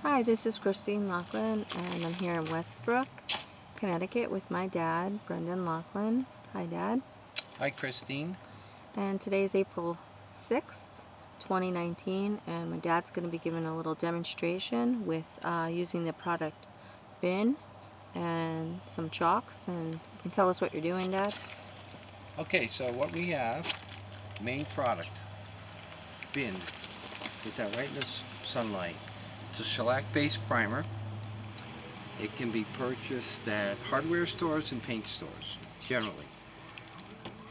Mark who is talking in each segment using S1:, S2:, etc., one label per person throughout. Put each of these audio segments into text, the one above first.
S1: Hi, this is Christine Loughlin, and I'm here in Westbrook, Connecticut with my dad, Brendan Loughlin. Hi, Dad.
S2: Hi, Christine.
S1: And today is April 6th, 2019, and my dad's going to be giving a little demonstration with using the product bin and some chalks. And you can tell us what you're doing, Dad.
S2: Okay, so what we have, main product, bin. Get that right in the sunlight. It's a shellac-based primer. It can be purchased at hardware stores and paint stores, generally.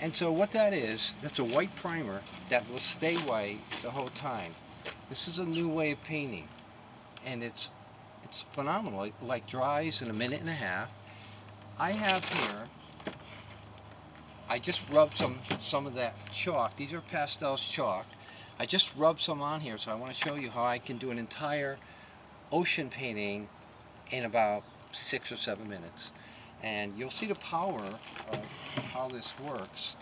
S2: And so what that is, that's a white primer that will stay white the whole time. This is a new way of painting, and it's phenomenal. It like dries in a minute and a half. I have here, I just rubbed some of that chalk. These are pastels chalk. I just rubbed some on here, so I want to show you how I can do an entire ocean painting in about 6 or 7 minutes. And you'll see the power of how this works.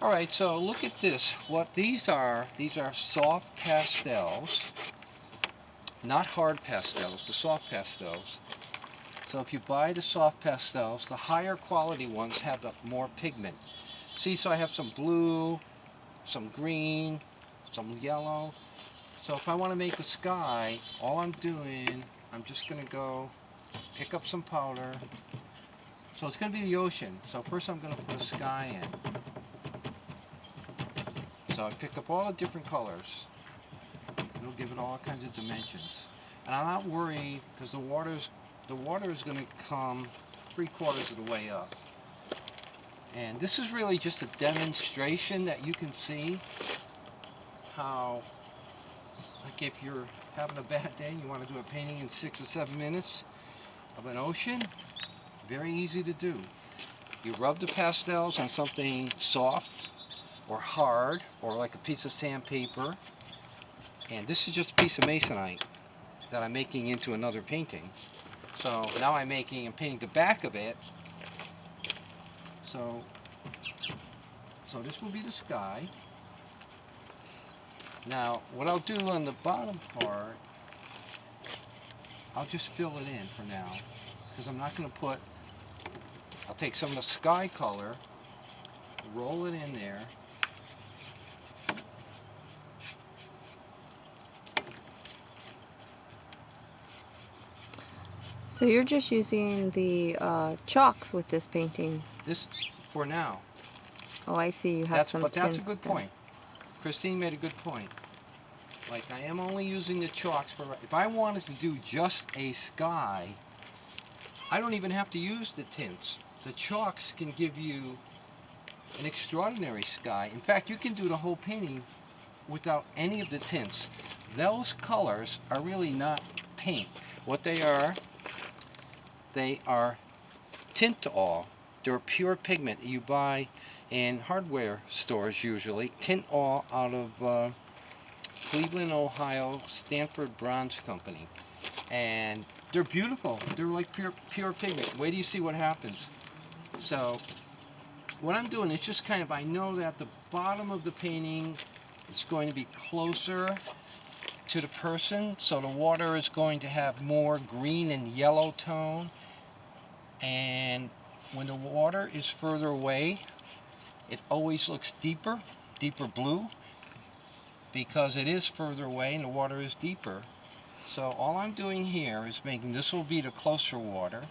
S2: Alright, so look at this. What these are soft pastels, not hard pastels, the soft pastels. So if you buy the soft pastels, the higher quality ones have the more pigment. See, so I have some blue, some green, some yellow. So if I want to make a sky, all I'm doing, I'm just going to go pick up some powder. So it's going to be the ocean. So first I'm going to put a sky in. So I pick up all the different colors. It'll give it all kinds of dimensions. And I'm not worried because the water is going to come 3/4 of the way up. And this is really just a demonstration that you can see how, like if you're having a bad day, you want to do a painting in 6 or 7 minutes of an ocean, very easy to do. You rub the pastels on something soft or hard or like a piece of sandpaper. And this is just a piece of masonite that I'm making into another painting. So now I'm painting the back of it. So this will be the sky. Now what I'll do on the bottom part, I'll just fill it in for now, because I'm not going to put, I'll take some of the sky color, roll it in there.
S1: So you're just using the chalks with this painting.
S2: This for now.
S1: Oh, I see. You have some
S2: But that's a
S1: tints
S2: good
S1: there.
S2: point. Christine made a good point. Like I am only using the chalks for, if I wanted to do just a sky, I don't even have to use the tints. The chalks can give you an extraordinary sky. In fact, you can do the whole painting without any of the tints. Those colors are really not paint. What they are tint-all. They're pure pigment you buy in hardware stores usually. Tint-all out of Cleveland, Ohio, Stanford Bronze Company. And they're beautiful. They're like pure pigment. Wait till you see what happens. So what I'm doing is just kind of, I know that the bottom of the painting is going to be closer to the person, so the water is going to have more green and yellow tone. And when the water is further away, it always looks deeper blue, because it is further away and the water is deeper. So all I'm doing here is making, this will be the closer water.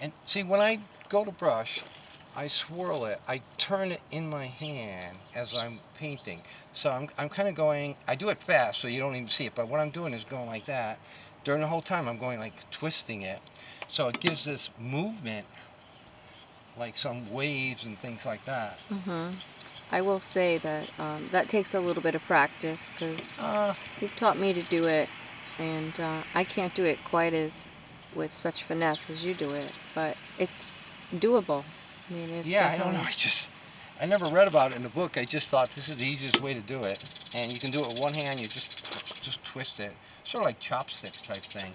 S2: And see, when I go to brush, I swirl it, I turn it in my hand as I'm painting. So I'm kind of going, I do it fast so you don't even see it, but what I'm doing is going like that. During the whole time I'm going like twisting it. So it gives this movement, like some waves and things like that.
S1: I will say that that takes a little bit of practice, because you've taught me to do it, and I can't do it quite as with such finesse as you do it, but it's doable. I mean, it's
S2: yeah,
S1: definitely...
S2: I don't know. I never read about it in the book. I just thought this is the easiest way to do it, and you can do it with one hand. You just twist it, sort of like chopsticks type thing.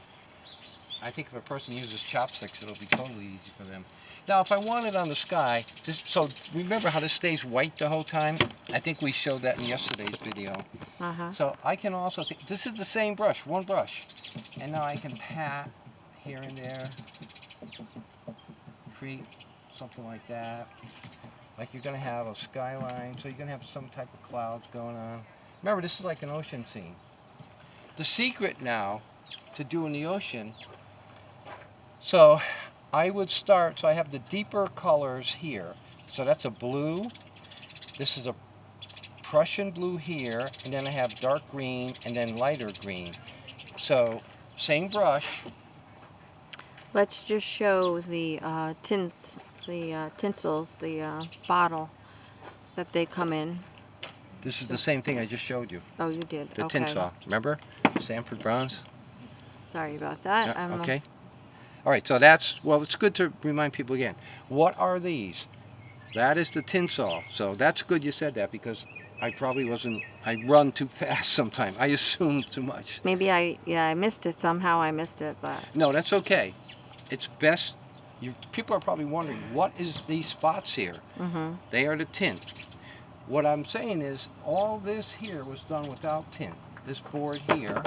S2: I think if a person uses chopsticks, it'll be totally easy for them. Now, if I want it on the sky, so remember how this stays white the whole time? I think we showed that in yesterday's video. So I can also, this is the same brush, one brush. And now I can pat here and there, create something like that. Like you're going to have a skyline, so you're going to have some type of clouds going on. Remember, this is like an ocean scene. The secret now to doing the ocean, so I would start, so I have the deeper colors here. So that's a blue, this is a Prussian blue here, and then I have dark green and then lighter green. So same brush.
S1: Let's just show the tints, the tinsels, the bottle that they come in.
S2: This is the same thing I just showed you.
S1: Oh, you did?
S2: The
S1: okay.
S2: tinsel, remember? Sanford Bronze.
S1: Sorry about that.
S2: Yeah, okay. All right, so that's, well, it's good to remind people again. What are these? That is the tinsel. So that's good you said that, because I probably wasn't, I run too fast sometimes. I assume too much.
S1: Maybe I missed it somehow. I missed it, but.
S2: No, that's okay. It's best, people are probably wondering, what is these spots here? They are the tint. What I'm saying is, all this here was done without tint. This board here,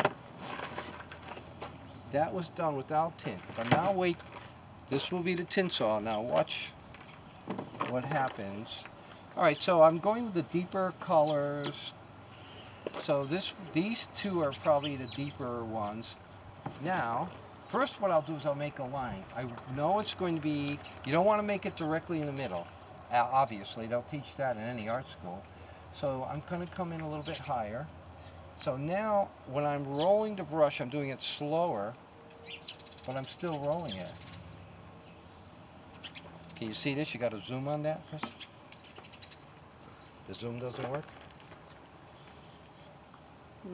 S2: that was done without tint. But now wait, this will be the tinsel. Now watch what happens. All right, so I'm going with the deeper colors. So these two are probably the deeper ones. Now, first what I'll do is I'll make a line. I know it's going to be, you don't want to make it directly in the middle. Obviously, they'll teach that in any art school. So I'm going to come in a little bit higher. So now, when I'm rolling the brush, I'm doing it slower, but I'm still rolling it. Can you see this? You got to zoom on that, Chris? The zoom doesn't work?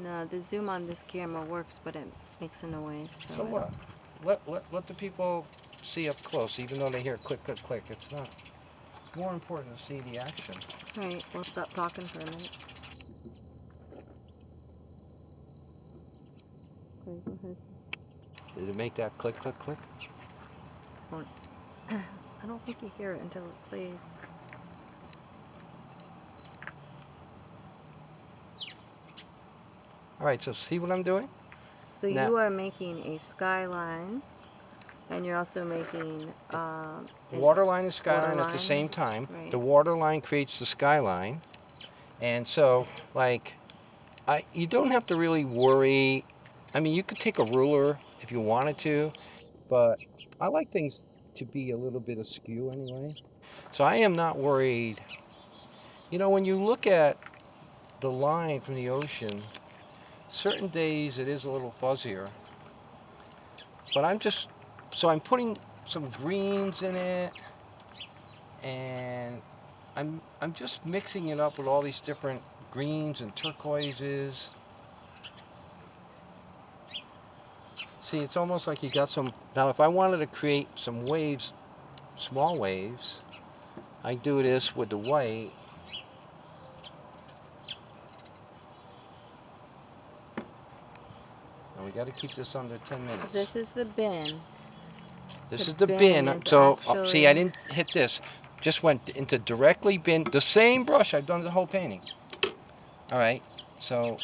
S1: No, the zoom on this camera works, but it makes a noise.
S2: So what? Let the people see up close, even though they hear click, click, click. It's not. It's more important to see the action.
S1: All right, we'll stop talking for a minute. Okay, go ahead.
S2: Did it make that click, click, click?
S1: I don't think you hear it until it plays.
S2: All right, so see what I'm doing?
S1: So
S2: now,
S1: you are making a skyline, and you're also making
S2: waterline and skyline at the same time.
S1: Right.
S2: The waterline creates the skyline, and so like, you don't have to really worry. I mean, you could take a ruler if you wanted to, but I like things to be a little bit askew anyway. So I am not worried. You know, when you look at the line from the ocean, certain days it is a little fuzzier, but I'm putting some greens in it, and I'm just mixing it up with all these different greens and turquoises. See, it's almost like you got some, now if I wanted to create some waves, small waves, I do this with the white. And we got to keep this under 10 minutes.
S1: This is the bin.
S2: This is the bin. So, see, I didn't hit this. Just went into directly bin. The same brush. I've done the whole painting. All right. So,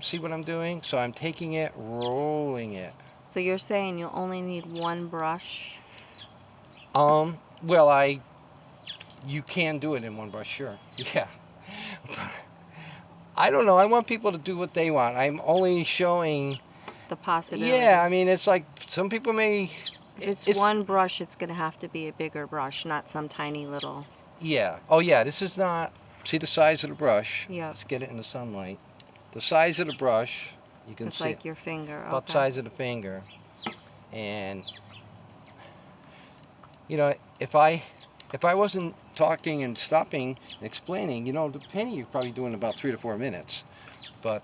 S2: see what I'm doing? So I'm taking it, rolling it.
S1: So you're saying you'll only need one brush?
S2: Well, you can do it in one brush, sure. Yeah. I don't know. I want people to do what they want. I'm only showing
S1: the possibility.
S2: Yeah, I mean, it's like some people may.
S1: If it's one brush, it's going to have to be a bigger brush, not some tiny little.
S2: Yeah. Oh, yeah. This is not. See the size of the brush?
S1: Yeah.
S2: Let's get it in the sunlight. The size of the brush, you can
S1: it's
S2: see.
S1: It's like your finger.
S2: About the size of the finger. And, you know, if I wasn't talking and stopping and explaining, you know, the painting you're probably doing about 3 to 4 minutes. But.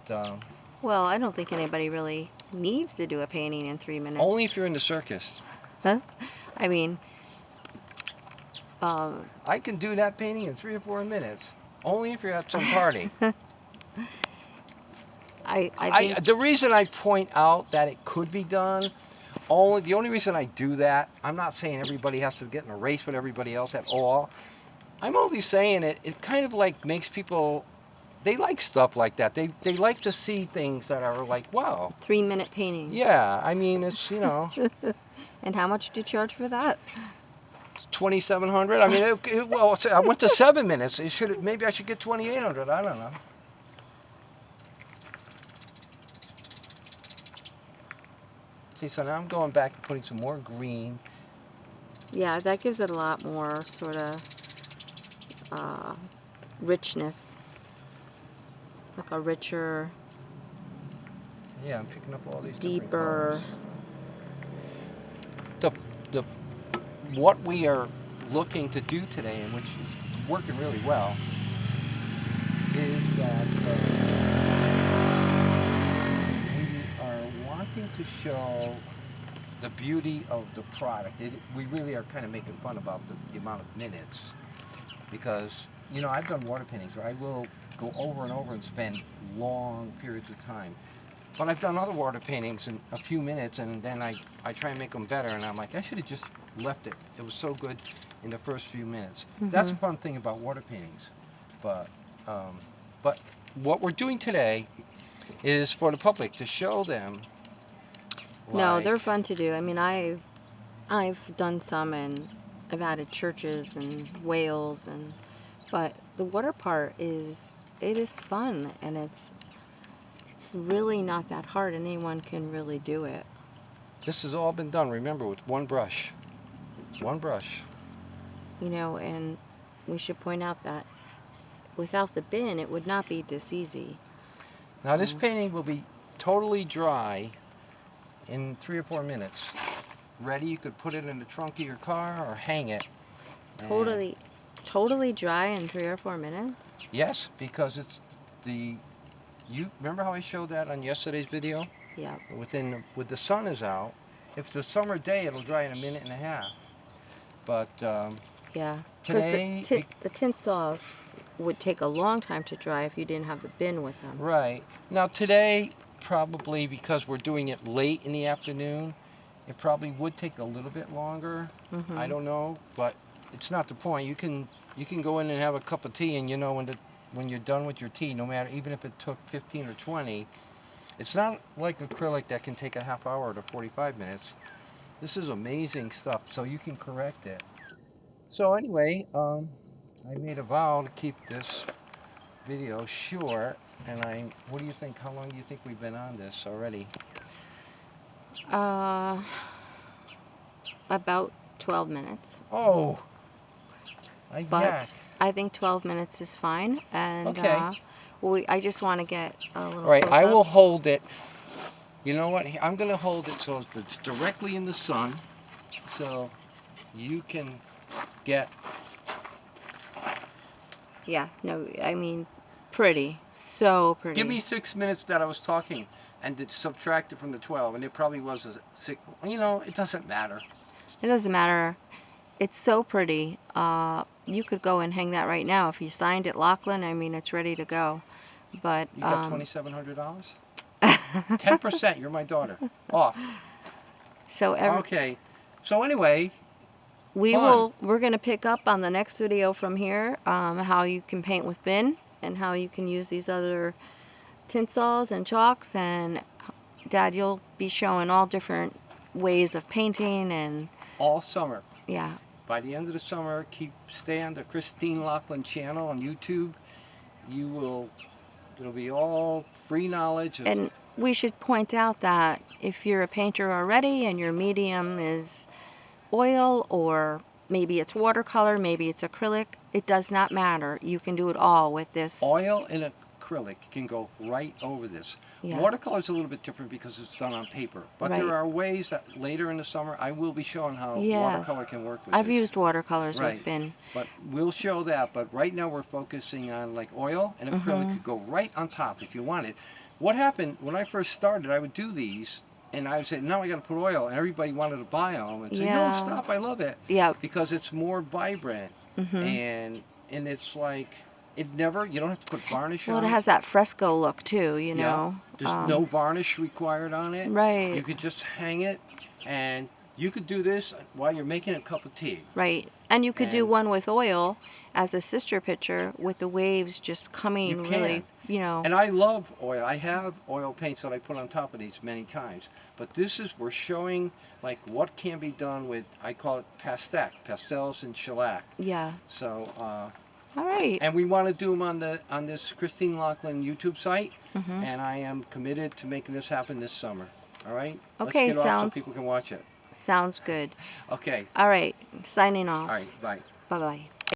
S1: Well, I don't think anybody really needs to do a painting in 3 minutes.
S2: Only if you're in the circus.
S1: Huh? I mean.
S2: I can do that painting in 3 or 4 minutes. Only if you're at some party.
S1: I think
S2: the reason I point out that it could be done, the only reason I do that, I'm not saying everybody has to get in a race with everybody else at all. I'm only saying it kind of like makes people, they like stuff like that. They like to see things that are like, wow.
S1: 3-minute painting.
S2: Yeah, I mean, it's, you know.
S1: And how much do you charge for that?
S2: 2,700. I mean, well, I went to 7 minutes. Maybe I should get 2,800. I don't know. See, so now I'm going back and putting some more green.
S1: Yeah, that gives it a lot more sort of richness. Like a richer,
S2: Yeah, I'm picking up all these
S1: deeper.
S2: What we are looking to do today, and which is working really well, is that we are wanting to show the beauty of the product. We really are kind of making fun about the amount of minutes, because, you know, I've done water paintings where I will go over and over and spend long periods of time. But I've done other water paintings in a few minutes, and then I try and make them better, and I'm like, I should have just left it. It was so good in the first few minutes. That's a fun thing about water paintings. But what we're doing today is for the public, to show them.
S1: No, they're fun to do. I mean, I've done some, and I've added churches and whales, but the water part is fun, and it's really not that hard. Anyone can really do it.
S2: This has all been done, remember, with one brush. One brush.
S1: You know, and we should point out that without the bin, it would not be this easy.
S2: Now this painting will be totally dry in 3 or 4 minutes. Ready, you could put it in the trunk of your car or hang it.
S1: Totally dry in 3 or 4 minutes?
S2: Yes, because it's you remember how I showed that on yesterday's video?
S1: Yeah.
S2: With the sun is out, if it's a summer day, it'll dry in 1.5 minutes. But
S1: yeah,
S2: today
S1: the tint saws would take a long time to dry if you didn't have the bin with them.
S2: Right. Now today, probably because we're doing it late in the afternoon, it probably would take a little bit longer. I don't know, but it's not the point. You can go in and have a cup of tea, and you know when you're done with your tea, no matter, even if it took 15 or 20, it's not like acrylic that can take a half hour to 45 minutes. This is amazing stuff, so you can correct it. So anyway, I made a vow to keep this video short, and what do you think? How long do you think we've been on this already?
S1: About 12 minutes.
S2: Oh,
S1: but I think 12 minutes is fine, and
S2: okay.
S1: I just want to get a little.
S2: All right,
S1: close-up.
S2: I will hold it. You know what? I'm going to hold it so it's directly in the sun, so you can get.
S1: Yeah. No, I mean, pretty. So pretty.
S2: Give me 6 minutes that I was talking, and subtract it from the 12, and it probably was a 6. You know, it doesn't matter.
S1: It doesn't matter. It's so pretty. You could go and hang that right now if you signed it, Loughlin. I mean, it's ready to go. But
S2: you got $2,700. 10%. You're my daughter. Off.
S1: So
S2: okay. So anyway,
S1: we're gonna pick up on the next video from here, how you can paint with bin and how you can use these other tint saws and chalks, and Dad, you'll be showing all different ways of painting and
S2: all summer.
S1: Yeah.
S2: By the end of the summer, stay on the Christine Loughlin channel on YouTube. It'll be all free knowledge.
S1: And we should point out that if you're a painter already and your medium is oil, or maybe it's watercolor, maybe it's acrylic, it does not matter. You can do it all with this.
S2: Oil and acrylic can go right over this. Yeah. Watercolor is a little bit different because it's done on paper. But there are ways that later in the summer I will be showing how watercolor can work with
S1: I've used watercolors with bin.
S2: But we'll show that. But right now we're focusing on like oil and acrylic could go right on top if you wanted. What happened when I first started, I would do these and I would say, now I got to put oil, and everybody wanted to buy them and say, no, stop, I love it. Yeah. Because it's more vibrant and it's like, you don't have to put varnish on it.
S1: Well, it has that fresco look too, you know.
S2: There's no varnish required on it.
S1: Right.
S2: You could just hang it, And you could do this while you're making a cup of tea.
S1: Right. And you could do
S2: And
S1: one with oil as a sister picture with the waves just
S2: you
S1: coming really,
S2: can.
S1: you know.
S2: And I love oil. I have oil paints that I put on top of these many times. But this is, we're showing like what can be done with, I call it Pastac, pastels and shellac.
S1: Yeah.
S2: So,
S1: All right.
S2: and we want to do them on this Christine Loughlin YouTube site.
S1: Mm-hmm.
S2: And I am committed to making this happen this summer. All right?
S1: Okay,
S2: Let's get off so
S1: sounds
S2: people can watch it.
S1: sounds good.
S2: Okay.
S1: All right. Signing off.
S2: All right. Bye.
S1: Bye-bye.